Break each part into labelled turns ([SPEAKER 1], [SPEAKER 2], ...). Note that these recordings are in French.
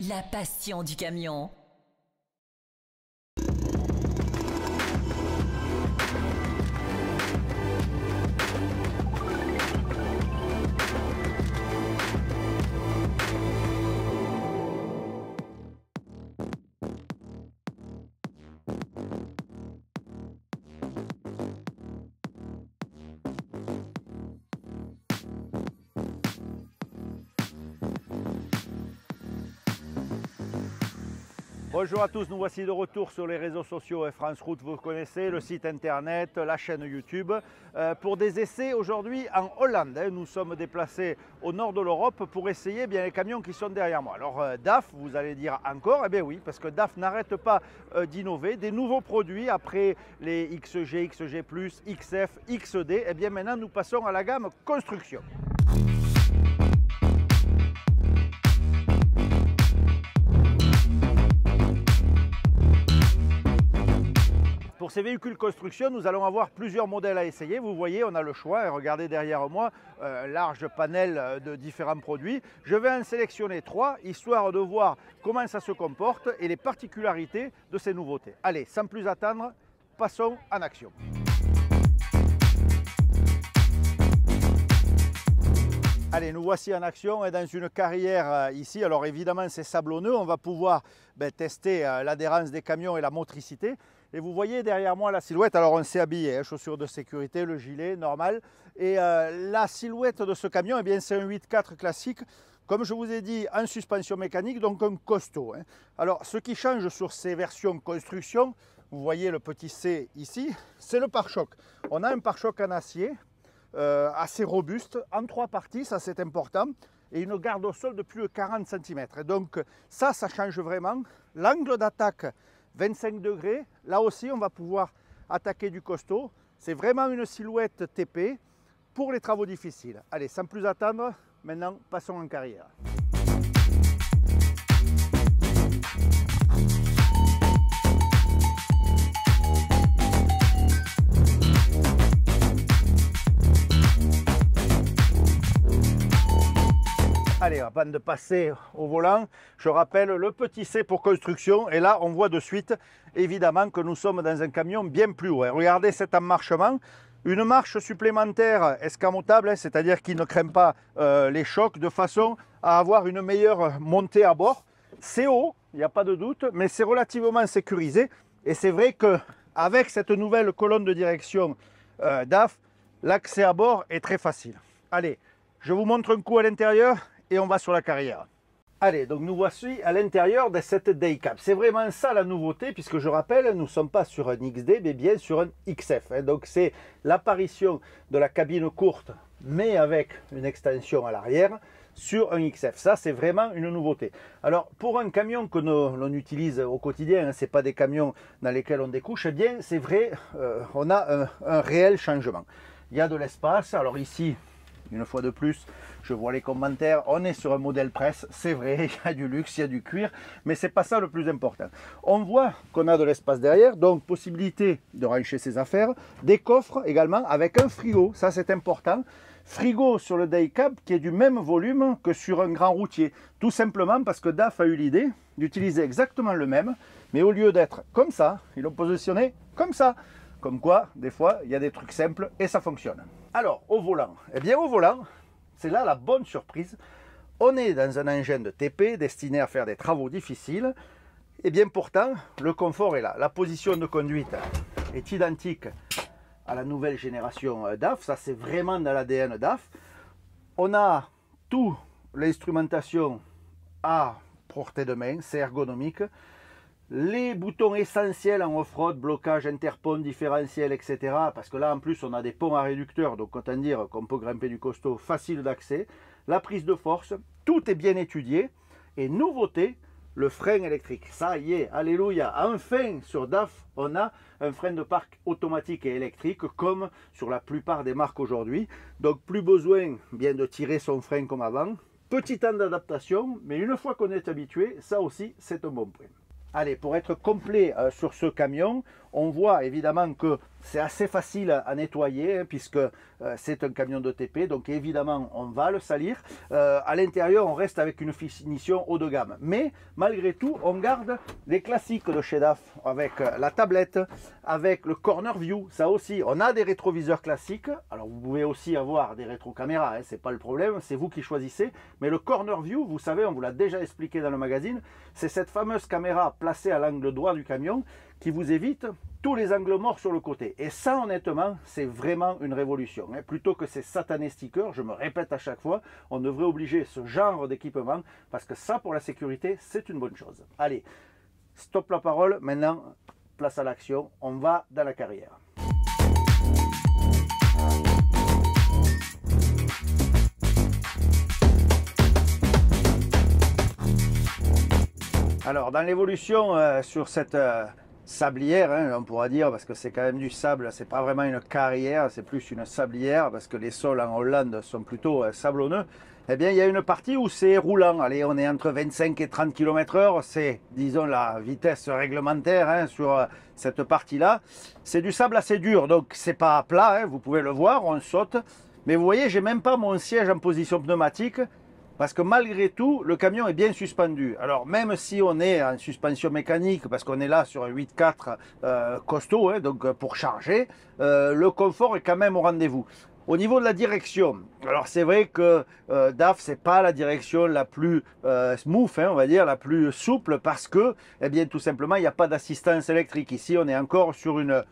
[SPEAKER 1] La passion du camion.
[SPEAKER 2] Bonjour à tous, nous voici de retour sur les réseaux sociaux France Route, vous connaissez, le site internet, la chaîne YouTube, pour des essais aujourd'hui en Hollande. Nous sommes déplacés au nord de l'Europe pour essayer les camions qui sont derrière moi. Alors DAF, vous allez dire encore, eh bien oui, parce que DAF n'arrête pas d'innover, des nouveaux produits après les XG, XG+, XF, XD, et bien maintenant nous passons à la gamme construction. Pour ces véhicules construction, nous allons avoir plusieurs modèles à essayer. Vous voyez, on a le choix. Regardez derrière moi, large panel de différents produits. Je vais en sélectionner 3, histoire de voir comment ça se comporte et les particularités de ces nouveautés. Allez, sans plus attendre, passons en action. Allez, nous voici en action dans une carrière ici. Alors évidemment, c'est sablonneux. On va pouvoir tester l'adhérence des camions et la motricité. Et vous voyez derrière moi la silhouette. Alors on s'est habillé, chaussures de sécurité, le gilet normal. Et la silhouette de ce camion, c'est un 8.4 classique. Comme je vous ai dit, en suspension mécanique, donc un costaud. Alors ce qui change sur ces versions construction, vous voyez le petit C ici, c'est le pare-choc. On a un pare-choc en acier. Assez robuste, en 3 parties, ça c'est important, et une garde au sol de plus de 40 cm. Et donc ça change vraiment. L'angle d'attaque, 25 degrés, là aussi on va pouvoir attaquer du costaud. C'est vraiment une silhouette TP pour les travaux difficiles. Allez, sans plus attendre, maintenant passons en carrière. Allez, avant de passer au volant, je rappelle le petit C pour construction. Et là, on voit de suite, évidemment, que nous sommes dans un camion bien plus haut. Regardez cet emmarchement. Une marche supplémentaire escamotable, c'est-à-dire qui ne craint pas les chocs, de façon à avoir une meilleure montée à bord. C'est haut, il n'y a pas de doute, mais c'est relativement sécurisé. Et c'est vrai qu'avec cette nouvelle colonne de direction DAF, l'accès à bord est très facile. Allez, je vous montre un coup à l'intérieur et on va sur la carrière. Allez, donc nous voici à l'intérieur de cette Daycab. C'est vraiment ça la nouveauté, puisque je rappelle, nous ne sommes pas sur un XD, mais bien sur un XF. Donc c'est l'apparition de la cabine courte, mais avec une extension à l'arrière, sur un XF. Ça, c'est vraiment une nouveauté. Alors, pour un camion que l'on utilise au quotidien, ce n'est pas des camions dans lesquels on découche, eh bien, c'est vrai, on a un réel changement. Il y a de l'espace. Alors ici, une fois de plus, je vois les commentaires, on est sur un modèle presse, c'est vrai, il y a du luxe, il y a du cuir, mais ce n'est pas ça le plus important. On voit qu'on a de l'espace derrière, donc possibilité de ranger ses affaires, des coffres également avec un frigo, ça c'est important. Frigo sur le Daycab qui est du même volume que sur un grand routier, tout simplement parce que DAF a eu l'idée d'utiliser exactement le même, mais au lieu d'être comme ça, ils l'ont positionné comme ça. Comme quoi, des fois, il y a des trucs simples et ça fonctionne. Alors, au volant. Eh bien, au volant, c'est là la bonne surprise. On est dans un engin de TP destiné à faire des travaux difficiles. Et bien pourtant, le confort est là. La position de conduite est identique à la nouvelle génération DAF. Ça, c'est vraiment dans l'ADN DAF. On a toute l'instrumentation à portée de main. C'est ergonomique. Les boutons essentiels en off-road, blocage, interpont, différentiel, etc. Parce que là, en plus, on a des ponts à réducteurs, donc autant dire qu'on peut grimper du costaud, facile d'accès. La prise de force, tout est bien étudié. Et nouveauté, le frein électrique. Ça y est, alléluia. Enfin, sur DAF, on a un frein de parc automatique et électrique, comme sur la plupart des marques aujourd'hui. Donc, plus besoin bien de tirer son frein comme avant. Petit temps d'adaptation, mais une fois qu'on est habitué, ça aussi, c'est un bon point. Allez, pour être complet sur ce camion, on voit évidemment que c'est assez facile à nettoyer, hein, puisque c'est un camion de TP, donc évidemment on va le salir. À l'intérieur on reste avec une finition haut de gamme, mais malgré tout on garde les classiques de chez DAF, avec la tablette, avec le corner view. Ça aussi, on a des rétroviseurs classiques, alors vous pouvez aussi avoir des rétrocaméras, hein, c'est pas le problème, c'est vous qui choisissez, mais le corner view, vous savez, on vous l'a déjà expliqué dans le magazine, c'est cette fameuse caméra placée à l'angle droit du camion qui vous évite tous les angles morts sur le côté. Et ça, honnêtement, c'est vraiment une révolution, hein. Plutôt que ces satanés stickers, je me répète à chaque fois, on devrait obliger ce genre d'équipement, parce que ça, pour la sécurité, c'est une bonne chose. Allez, stop la parole, maintenant, place à l'action, on va dans la carrière. Alors, dans l'évolution sur cette sablière, hein, on pourra dire, parce que c'est quand même du sable, c'est pas vraiment une carrière, c'est plus une sablière, parce que les sols en Hollande sont plutôt sablonneux. Eh bien, il y a une partie où c'est roulant. Allez, on est entre 25 et 30 km/h, c'est, disons, la vitesse réglementaire, hein, sur cette partie-là. C'est du sable assez dur, donc c'est pas plat, hein, vous pouvez le voir, on saute. Mais vous voyez, j'ai même pas mon siège en position pneumatique, parce que malgré tout, le camion est bien suspendu. Alors même si on est en suspension mécanique, parce qu'on est là sur un 8.4 costaud, hein, donc pour charger, le confort est quand même au rendez-vous. Au niveau de la direction, alors c'est vrai que DAF, c'est pas la direction la plus smooth, hein, on va dire, la plus souple, parce que, eh bien, tout simplement, il n'y a pas d'assistance électrique. Ici, on est encore sur une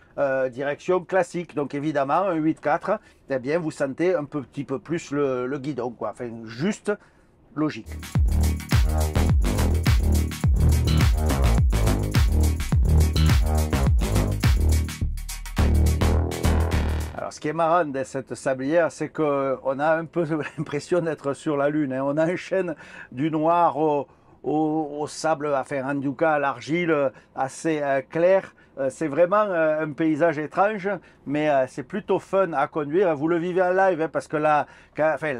[SPEAKER 2] direction classique. Donc évidemment, un 8.4, eh bien, vous sentez un petit peu plus le guidon, quoi. Enfin, juste logique. Alors, ce qui est marrant de cette sablière, c'est qu'on a un peu l'impression d'être sur la Lune, hein. On enchaîne du noir au sable, enfin en tout cas à l'argile assez clair. C'est vraiment un paysage étrange, mais c'est plutôt fun à conduire. Vous le vivez en live, hein, parce que là, enfin,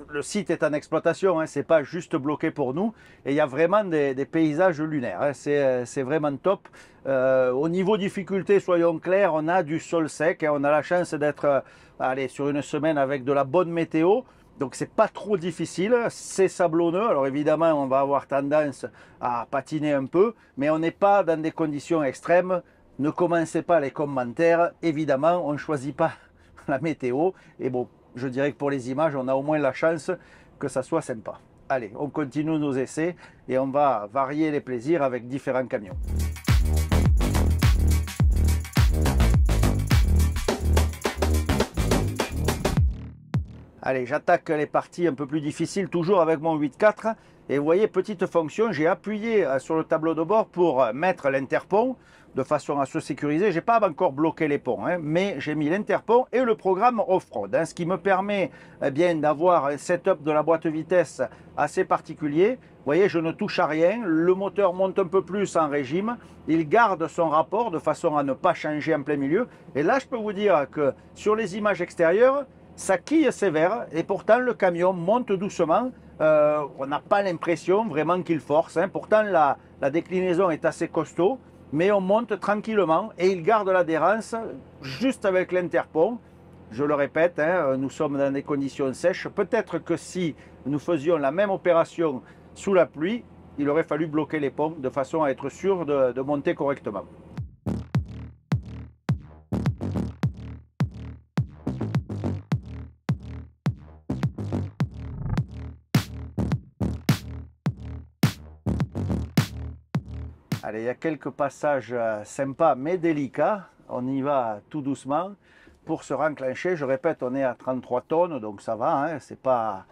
[SPEAKER 2] le site est en exploitation, hein, c'est pas juste bloqué pour nous, et il y a vraiment des paysages lunaires, hein, c'est vraiment top. Au niveau difficulté, soyons clairs, on a du sol sec, hein, on a la chance d'être sur une semaine avec de la bonne météo, donc c'est pas trop difficile, c'est sablonneux, alors évidemment on va avoir tendance à patiner un peu, mais on n'est pas dans des conditions extrêmes. Ne commencez pas les commentaires, évidemment on ne choisit pas la météo, et bon, je dirais que pour les images, on a au moins la chance que ça soit sympa. Allez, on continue nos essais et on va varier les plaisirs avec différents camions. Allez, j'attaque les parties un peu plus difficiles, toujours avec mon 8.4. Et vous voyez, petite fonction, j'ai appuyé sur le tableau de bord pour mettre l'interpont de façon à se sécuriser. Je n'ai pas encore bloqué les ponts, hein, mais j'ai mis l'interpont et le programme off-road, hein, ce qui me permet bien d'avoir un setup de la boîte vitesse assez particulier. Vous voyez, je ne touche à rien, le moteur monte un peu plus en régime, il garde son rapport de façon à ne pas changer en plein milieu. Et là, je peux vous dire que sur les images extérieures, ça quille sévère et pourtant le camion monte doucement. On n'a pas l'impression vraiment qu'il force, hein. Pourtant la déclinaison est assez costaud, mais on monte tranquillement et il garde l'adhérence juste avec l'interpont. Je le répète, hein, nous sommes dans des conditions sèches. Peut-être que si nous faisions la même opération sous la pluie, il aurait fallu bloquer les ponts de façon à être sûr de monter correctement. Allez, il y a quelques passages sympas mais délicats. On y va tout doucement pour se renclencher. Je répète, on est à 33 tonnes, donc ça va, hein, c'est pas...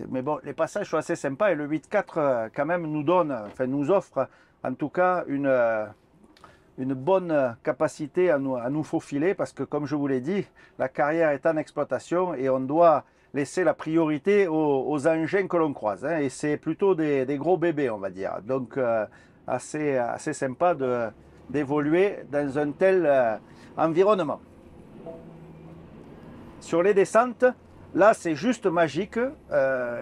[SPEAKER 2] Mais bon, les passages sont assez sympas et le 8.4 quand même nous offre en tout cas une bonne capacité à nous faufiler, parce que comme je vous l'ai dit, la carrière est en exploitation et on doit laisser la priorité aux engins que l'on croise, hein, et c'est plutôt des gros bébés, on va dire. Donc assez sympa d'évoluer dans un tel environnement. Sur les descentes, là c'est juste magique,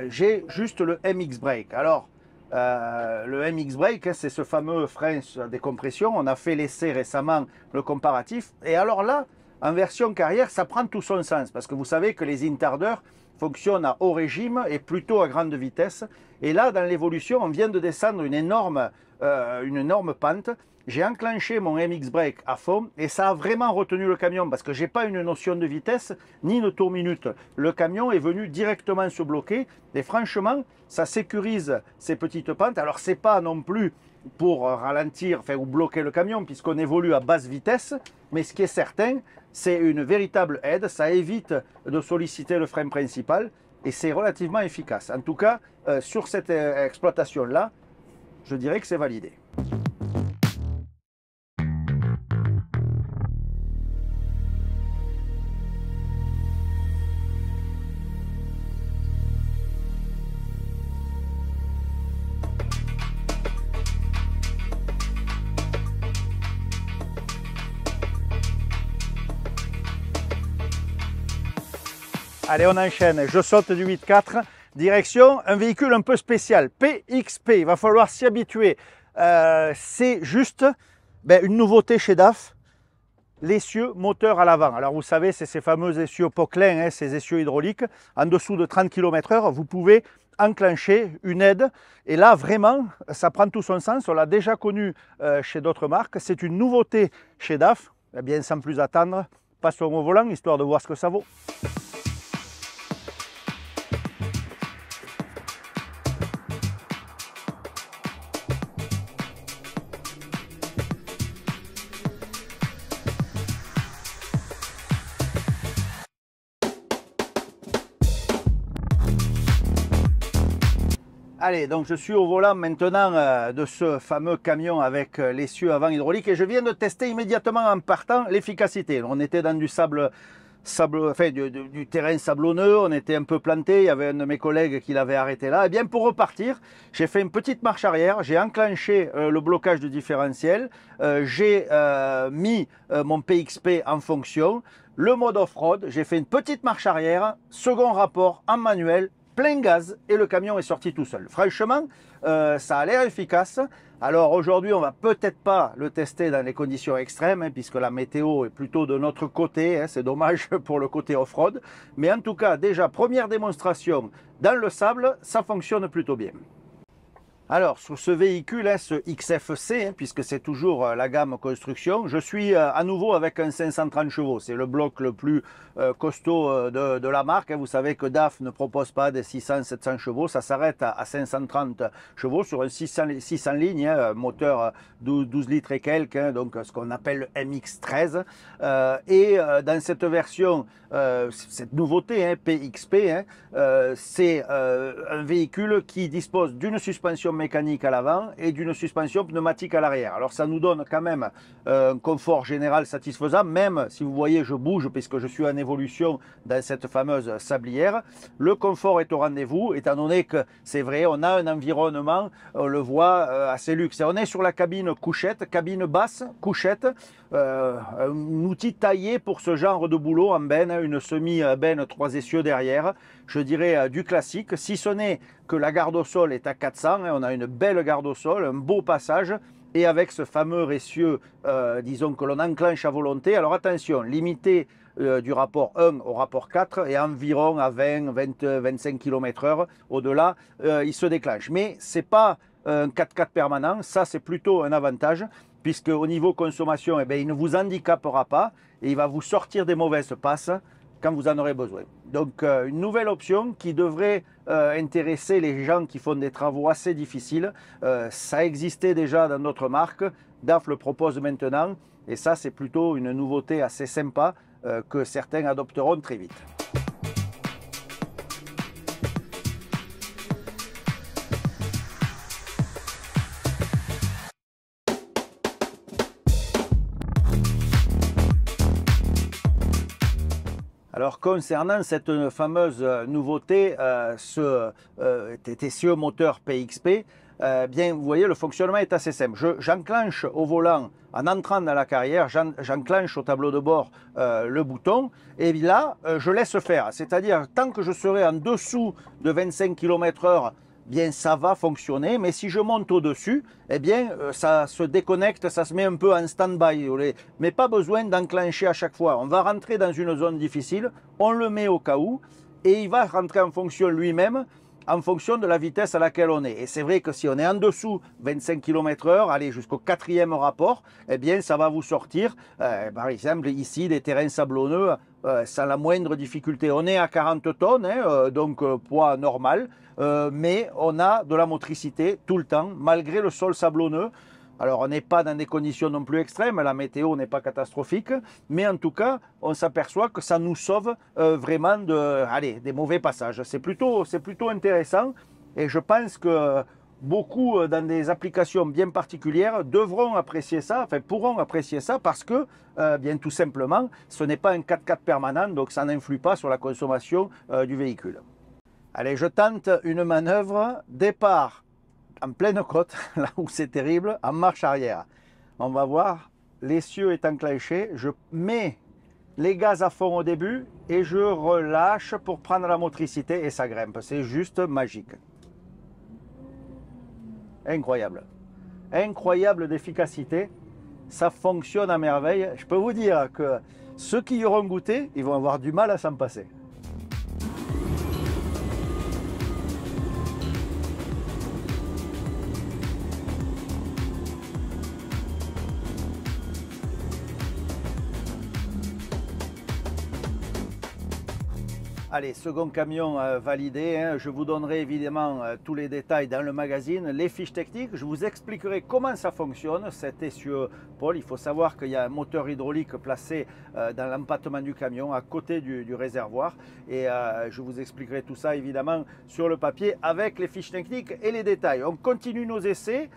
[SPEAKER 2] j'ai juste le MX Brake. Alors le MX Brake, hein, c'est ce fameux frein à décompression. On a fait l'essai récemment, le comparatif. Et alors là, en version carrière, ça prend tout son sens parce que vous savez que les interdeurs fonctionnent à haut régime et plutôt à grande vitesse. Et là, dans l'évolution, on vient de descendre une énorme pente. J'ai enclenché mon MX Brake à fond et ça a vraiment retenu le camion parce que je n'ai pas une notion de vitesse ni de tour minute. Le camion est venu directement se bloquer et franchement, ça sécurise ces petites pentes. Alors, ce n'est pas non plus pour ralentir ou bloquer le camion puisqu'on évolue à basse vitesse, mais ce qui est certain, c'est une véritable aide. Ça évite de solliciter le frein principal et c'est relativement efficace. En tout cas, sur cette exploitation-là, je dirais que c'est validé. Allez, on enchaîne. Je saute du 8.4. Direction un véhicule un peu spécial, PXP. Il va falloir s'y habituer. C'est juste une nouveauté chez DAF. L'essieu moteur à l'avant. Alors vous savez, c'est ces fameux essieux Poquelin, hein, ces essieux hydrauliques. En dessous de 30 km/h, vous pouvez enclencher une aide. Et là, vraiment, ça prend tout son sens. On l'a déjà connu chez d'autres marques. C'est une nouveauté chez DAF. Eh bien, sans plus attendre, passons au volant, histoire de voir ce que ça vaut. Allez, donc je suis au volant maintenant de ce fameux camion avec l'essieu avant hydraulique et je viens de tester immédiatement en partant l'efficacité. On était dans du du terrain sablonneux, on était un peu planté, il y avait un de mes collègues qui l'avait arrêté là. Et bien pour repartir, j'ai fait une petite marche arrière, j'ai enclenché le blocage du différentiel, j'ai mis mon PXP en fonction, le mode off-road, j'ai fait une petite marche arrière, second rapport en manuel, plein gaz et le camion est sorti tout seul. Franchement, ça a l'air efficace. Alors aujourd'hui, on va peut-être pas le tester dans les conditions extrêmes, hein, puisque la météo est plutôt de notre côté. Hein, c'est dommage pour le côté off-road. Mais en tout cas, déjà, première démonstration dans le sable, ça fonctionne plutôt bien. Alors, sur ce véhicule, hein, ce XFC, hein, puisque c'est toujours la gamme construction, je suis à nouveau avec un 530 chevaux. C'est le bloc le plus costaud de la marque. Hein. Vous savez que DAF ne propose pas des 600-700 chevaux. Ça s'arrête à 530 chevaux sur un 600 lignes, hein, moteur 12 litres et quelques, hein, donc ce qu'on appelle le MX-13. Dans cette version, cette nouveauté, hein, PXP, hein, c'est un véhicule qui dispose d'une suspension mécanique à l'avant et d'une suspension pneumatique à l'arrière. Alors ça nous donne quand même un confort général satisfaisant, même si vous voyez je bouge puisque je suis en évolution dans cette fameuse sablière. Le confort est au rendez-vous étant donné que c'est vrai, on a un environnement, on le voit, assez luxe. Et on est sur la cabine couchette, cabine basse, couchette, un outil taillé pour ce genre de boulot en benne, une semi-benne 3 essieux derrière, je dirais du classique, si ce n'est que la garde au sol est à 400, on a une belle garde au sol, un beau passage, et avec ce fameux essieu, disons que l'on enclenche à volonté. Alors attention, limité du rapport 1 au rapport 4 et environ à 20-25 km/h, au-delà, il se déclenche. Mais ce n'est pas un 4x4 permanent, ça c'est plutôt un avantage, puisque au niveau consommation, il ne vous handicapera pas et il va vous sortir des mauvaises passes quand vous en aurez besoin. Donc une nouvelle option qui devrait intéresser les gens qui font des travaux assez difficiles. Ça existait déjà dans d'autres marques, DAF le propose maintenant et ça c'est plutôt une nouveauté assez sympa que certains adopteront très vite. Alors concernant cette fameuse nouveauté, ce essieu moteur PXP, bien vous voyez le fonctionnement est assez simple. J'enclenche au volant en entrant dans la carrière, j'enclenche au tableau de bord le bouton et là je laisse faire. C'est-à-dire tant que je serai en dessous de 25 km/h bien ça va fonctionner. Mais si je monte au-dessus, eh bien ça se déconnecte, ça se met un peu en stand-by. Mais pas besoin d'enclencher à chaque fois. On va rentrer dans une zone difficile, on le met au cas où et il va rentrer en fonction lui-même en fonction de la vitesse à laquelle on est. Et c'est vrai que si on est en dessous 25 km/h, allez jusqu'au 4e rapport, eh bien ça va vous sortir, par exemple ici, des terrains sablonneux sans la moindre difficulté. On est à 40 tonnes, hein, donc poids normal, mais on a de la motricité tout le temps, malgré le sol sablonneux. Alors, on n'est pas dans des conditions non plus extrêmes, la météo n'est pas catastrophique, mais en tout cas, on s'aperçoit que ça nous sauve vraiment des mauvais passages. C'est plutôt intéressant et je pense que beaucoup, dans des applications bien particulières, devront apprécier ça, enfin pourront apprécier ça parce que, bien tout simplement, ce n'est pas un 4x4 permanent, donc ça n'influe pas sur la consommation du véhicule. Allez, je tente une manœuvre, départ en pleine côte, là où c'est terrible, en marche arrière. On va voir, l'essieu est enclenché, je mets les gaz à fond au début et je relâche pour prendre la motricité et ça grimpe. C'est juste magique. Incroyable. Incroyable d'efficacité. Ça fonctionne à merveille. Je peux vous dire que ceux qui y auront goûté, ils vont avoir du mal à s'en passer. Allez, second camion validé, hein. Je vous donnerai évidemment tous les détails dans le magazine, les fiches techniques. Je vous expliquerai comment ça fonctionne, cet essieu Paul. Il faut savoir qu'il y a un moteur hydraulique placé dans l'empattement du camion, à côté du réservoir. Et je vous expliquerai tout ça évidemment sur le papier avec les fiches techniques et les détails. On continue nos essais.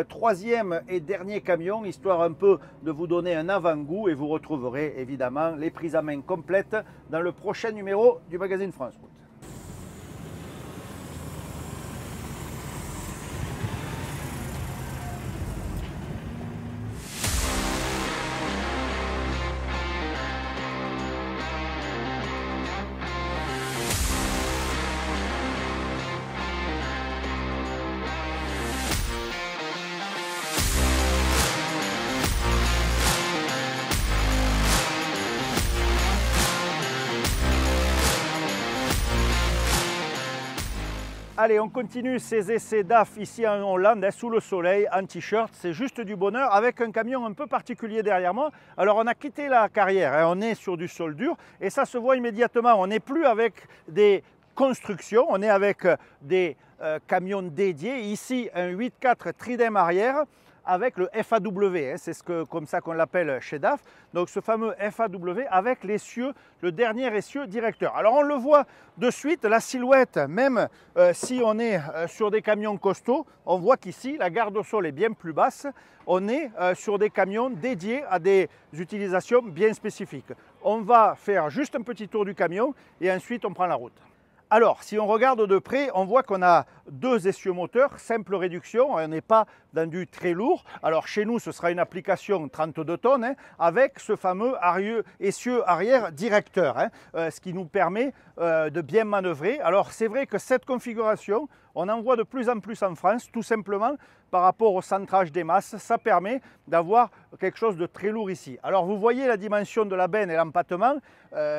[SPEAKER 2] Troisième et dernier camion, histoire un peu de vous donner un avant-goût et vous retrouverez évidemment les prises à main complètes dans le prochain numéro du magazine France Route. Allez, on continue ces essais DAF ici en Hollande, sous le soleil, en t-shirt. C'est juste du bonheur avec un camion un peu particulier derrière moi. Alors, on a quitté la carrière, hein, on est sur du sol dur et ça se voit immédiatement. On n'est plus avec des constructions, on est avec des camions dédiés. Ici, un 8.4 tridem arrière avec le FAW, hein, c'est comme ça qu'on l'appelle chez DAF. Donc ce fameux FAW avec l'essieu, le dernier essieu directeur. Alors on le voit de suite, la silhouette, même si on est sur des camions costauds, on voit qu'ici la garde au sol est bien plus basse. On est sur des camions dédiés à des utilisations bien spécifiques. On va faire juste un petit tour du camion et ensuite on prend la route. Alors, si on regarde de près, on voit qu'on a deux essieux moteurs, simple réduction, on n'est pas dans du très lourd. Alors chez nous, ce sera une application 32 tonnes, hein, avec ce fameux essieu arrière directeur, hein, ce qui nous permet de bien manœuvrer. Alors c'est vrai que cette configuration, on en voit de plus en plus en France, tout simplement par rapport au centrage des masses, ça permet d'avoir quelque chose de très lourd ici. Alors vous voyez la dimension de la benne et l'empattement,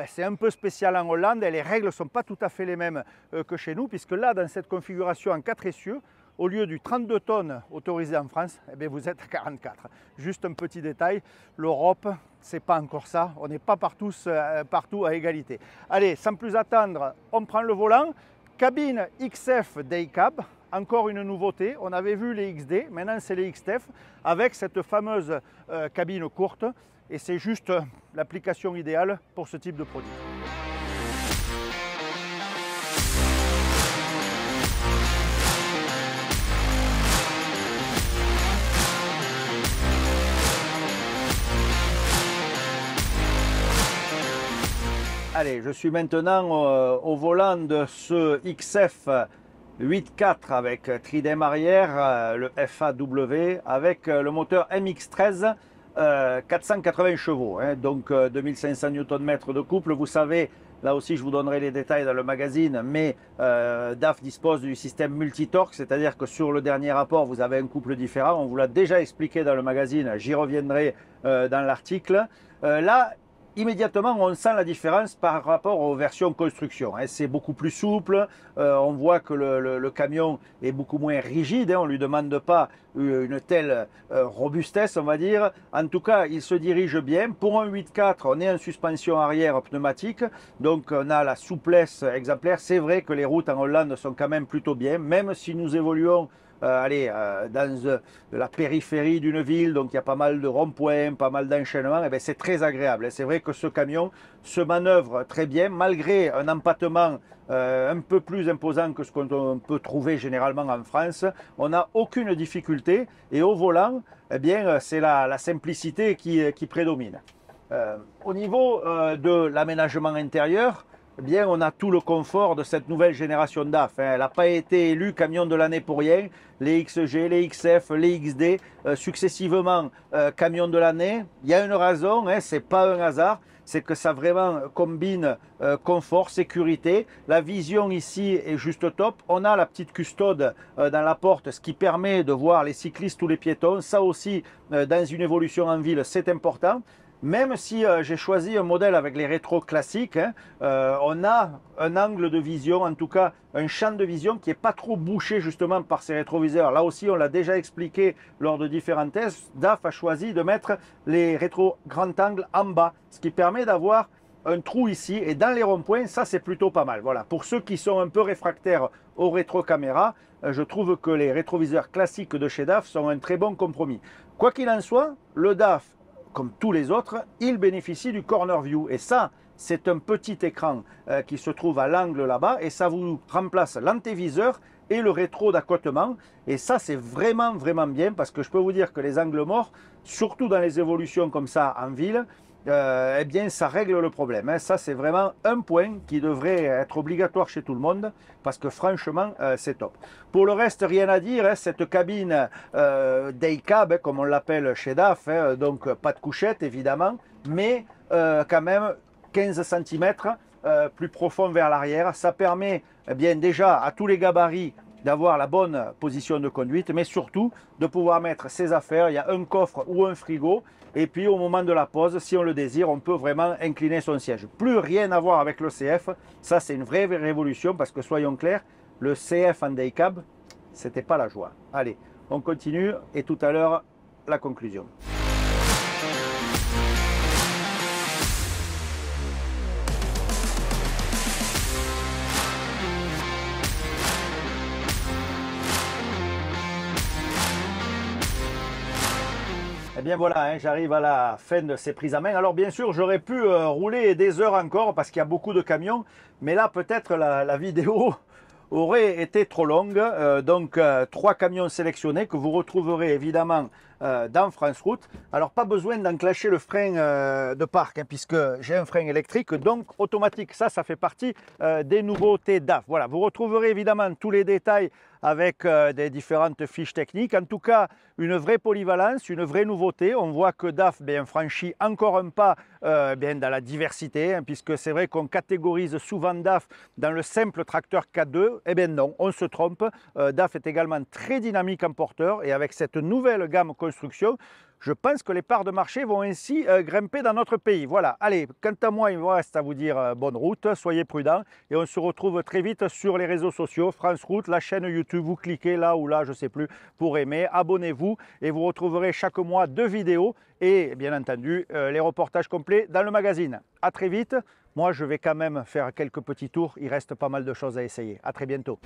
[SPEAKER 2] c'est un peu spécial en Hollande et les règles ne sont pas tout à fait les mêmes que chez nous, puisque là, dans cette configuration en 4 essieux, au lieu du 32 tonnes autorisé en France, eh bien vous êtes à 44. Juste un petit détail, l'Europe, c'est pas encore ça, on n'est pas partout à égalité. Allez, sans plus attendre, on prend le volant. Cabine XF Daycab, encore une nouveauté, on avait vu les XD, maintenant c'est les XF avec cette fameuse cabine courte et c'est juste l'application idéale pour ce type de produit. Allez, je suis maintenant au volant de ce XF 8.4 avec tridem arrière, le FAW, avec le moteur MX-13, 480 chevaux, hein, donc 2500 Nm de couple. Vous savez, Là aussi, je vous donnerai les détails dans le magazine, mais DAF dispose du système multitorque, c'est-à-dire que sur le dernier rapport, vous avez un couple différent. On vous l'a déjà expliqué dans le magazine, j'y reviendrai dans l'article. Là, immédiatement, on sent la différence par rapport aux versions construction. C'est beaucoup plus souple, on voit que le camion est beaucoup moins rigide, on ne lui demande pas une telle robustesse, on va dire. En tout cas, il se dirige bien. Pour un 8.4, on est en suspension arrière pneumatique, donc on a la souplesse exemplaire. C'est vrai que les routes en Hollande sont quand même plutôt bien, même si nous évoluons dans la périphérie d'une ville, donc il y a pas mal de ronds-points, pas mal d'enchaînements, et c'est très agréable. C'est vrai que ce camion se manœuvre très bien, malgré un empattement un peu plus imposant que ce qu'on peut trouver généralement en France. On n'a aucune difficulté, et au volant, eh bien, c'est la simplicité qui prédomine. Au niveau de l'aménagement intérieur, eh bien, on a tout le confort de cette nouvelle génération DAF. Elle n'a pas été élue camion de l'année pour rien. Les XG, les XF, les XD, successivement camion de l'année. Il y a une raison, ce n'est pas un hasard, c'est que ça vraiment combine confort, sécurité. La vision ici est juste top. On a la petite custode dans la porte, ce qui permet de voir les cyclistes ou les piétons. Ça aussi, dans une évolution en ville, c'est important. Même si j'ai choisi un modèle avec les rétros classiques, on a un angle de vision, en tout cas un champ de vision qui n'est pas trop bouché justement par ces rétroviseurs. Là aussi, on l'a déjà expliqué lors de différents tests, DAF a choisi de mettre les rétros grand angle en bas, ce qui permet d'avoir un trou ici, et dans les ronds-points, ça c'est plutôt pas mal. Voilà, pour ceux qui sont un peu réfractaires aux rétro-caméras, je trouve que les rétroviseurs classiques de chez DAF sont un très bon compromis. Quoi qu'il en soit, le DAF, comme tous les autres, il bénéficie du corner view. Et ça, c'est un petit écran qui se trouve à l'angle là-bas, et ça vous remplace l'antéviseur et le rétro d'accotement. Et ça, c'est vraiment, vraiment bien, parce que je peux vous dire que les angles morts, surtout dans les évolutions comme ça en ville, eh bien, ça règle le problème. Ça, c'est vraiment un point qui devrait être obligatoire chez tout le monde, parce que franchement, c'est top. Pour le reste, rien à dire. Cette cabine day cab, comme on l'appelle chez DAF, donc pas de couchette évidemment, mais quand même 15 cm plus profond vers l'arrière. Ça permet bien déjà à tous les gabarits d'avoir la bonne position de conduite, mais surtout de pouvoir mettre ses affaires. Il y a un coffre ou un frigo, et puis au moment de la pause, si on le désire, on peut vraiment incliner son siège. Plus rien à voir avec le CF, ça c'est une vraie révolution, parce que soyons clairs, le CF en day cab, c'était pas la joie. Allez, on continue, et tout à l'heure, la conclusion. Eh bien voilà, j'arrive à la fin de ces prises à main. Alors bien sûr, j'aurais pu rouler des heures encore parce qu'il y a beaucoup de camions, mais là peut-être la vidéo aurait été trop longue. Donc 3 camions sélectionnés que vous retrouverez évidemment dans France Route. Alors pas besoin d'enclencher le frein de parc, puisque j'ai un frein électrique, donc automatique. Ça fait partie des nouveautés DAF. Voilà, vous retrouverez évidemment tous les détails avec des différentes fiches techniques. En tout cas, une vraie polyvalence, une vraie nouveauté. On voit que DAF franchit encore un pas dans la diversité, puisque c'est vrai qu'on catégorise souvent DAF dans le simple tracteur K2. Eh bien non, on se trompe. DAF est également très dynamique en porteur, et avec cette nouvelle gamme construction, je pense que les parts de marché vont ainsi grimper dans notre pays. Voilà, allez, quant à moi, il me reste à vous dire bonne route, soyez prudents, et on se retrouve très vite sur les réseaux sociaux, France Route, la chaîne YouTube, vous cliquez là ou là, je ne sais plus, pour aimer, abonnez-vous, et vous retrouverez chaque mois 2 vidéos, et bien entendu, les reportages complets dans le magazine. À très vite, moi je vais quand même faire quelques petits tours, il reste pas mal de choses à essayer. À très bientôt.